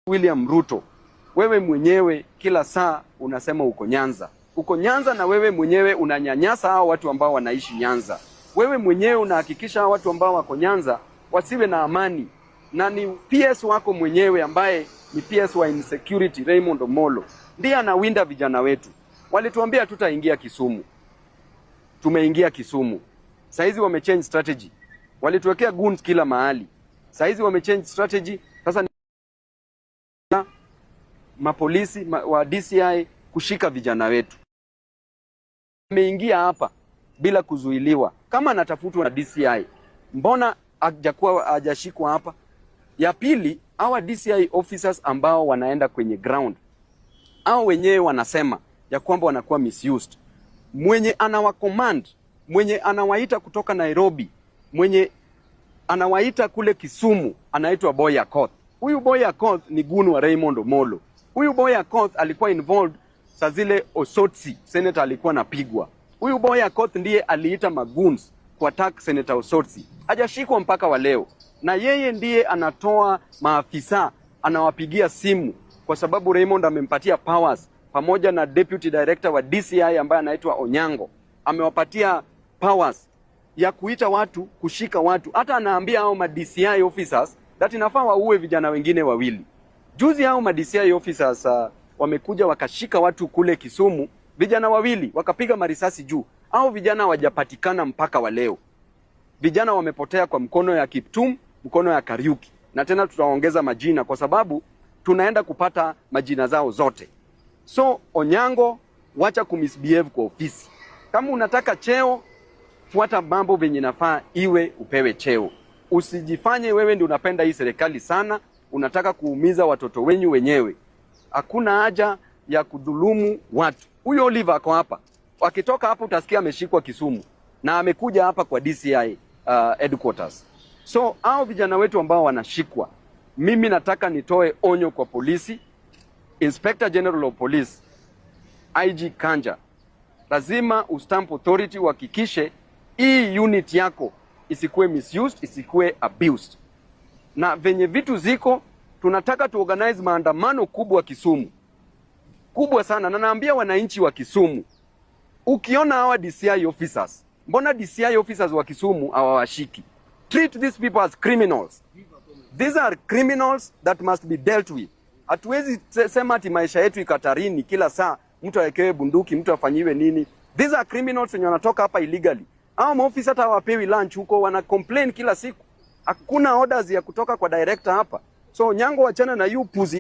William Ruto, wewe mwenyewe kila saa unasema uko Nyanza. Uko Nyanza na wewe mwenyewe unanyanyasa hao watu ambao wanaishi Nyanza. Wewe mwenyewe unahakikisha hao watu ambao wako Nyanza wasiwe na amani. Na ni PS wako mwenyewe ambaye ni PS wa insecurity, Raymond Omolo, ndiye anawinda vijana wetu. Walituambia tutaingia Kisumu. Tumeingia Kisumu. Saizi wamechange strategy. Walituwekea goons kila mahali. Saizi wamechange strategy. Sasa mapolisi wa DCI kushika vijana wetu. Ameingia hapa bila kuzuiliwa. Kama anatafutwa na DCI, mbona hajashikwa hapa? Ya pili, hawa DCI officers ambao wanaenda kwenye ground, hao wenyewe wanasema ya kwamba wanakuwa misused. Mwenye anawacommand, mwenye anawaita kutoka Nairobi, mwenye anawaita kule Kisumu, anaitwa Boy Akoth. Huyu Boy Akoth ni gunu wa Raymond Omolo. Huyu Boy Akoth alikuwa involved saa zile Osotsi, senator alikuwa napigwa. Huyu Boy Akoth ndiye aliita magoons kuattack Senator Osotsi. Hajashikwa mpaka wa leo. Na yeye ndiye anatoa maafisa, anawapigia simu kwa sababu Raymond amempatia powers, pamoja na deputy director wa DCI ambaye anaitwa Onyango. Amewapatia powers ya kuita watu, kushika watu. Hata anaambia hao ma DCI officers that inafaa waue vijana wengine wawili. Juzi hao ma DCI officers wamekuja wakashika watu kule Kisumu, vijana wawili wakapiga marisasi juu. Hao vijana hawajapatikana mpaka wa leo. Vijana wamepotea kwa mkono ya Kiptum, mkono ya Kariuki. Na tena tutaongeza majina kwa sababu tunaenda kupata majina zao zote. So Onyango, wacha kumisbehave kwa ofisi. Kama unataka cheo, fuata mambo venye nafaa iwe upewe cheo. Usijifanye wewe ndio unapenda hii serikali sana, unataka kuumiza watoto wenyu wenyewe. Hakuna haja ya kudhulumu watu. Huyo Oliver ako hapa. Wakitoka hapo utasikia ameshikwa Kisumu na amekuja hapa kwa DCI headquarters. So hao vijana wetu ambao wanashikwa, mimi nataka nitoe onyo kwa polisi, Inspector General of Police, IG Kanja. Lazima ustamp authority uhakikishe hii unit yako isikuwe misused, isikuwe abused. Na venye vitu ziko, tunataka tuorganize maandamano kubwa Kisumu. Kubwa sana, na naambia wananchi wa Kisumu, ukiona hawa DCI officers, mbona DCI officers wa Kisumu hawawashiki? Treat these people as criminals. These are criminals that must be dealt with. Hatuwezi sema ati maisha yetu ikatarini kila saa mtu awekewe bunduki, mtu afanyiwe nini. These are criminals wenye wanatoka hapa illegally. Hao maofisa hata hawapewi lunch huko, wana complain kila siku. Hakuna orders ya kutoka kwa director hapa. So Nyango, wachana na you puzi.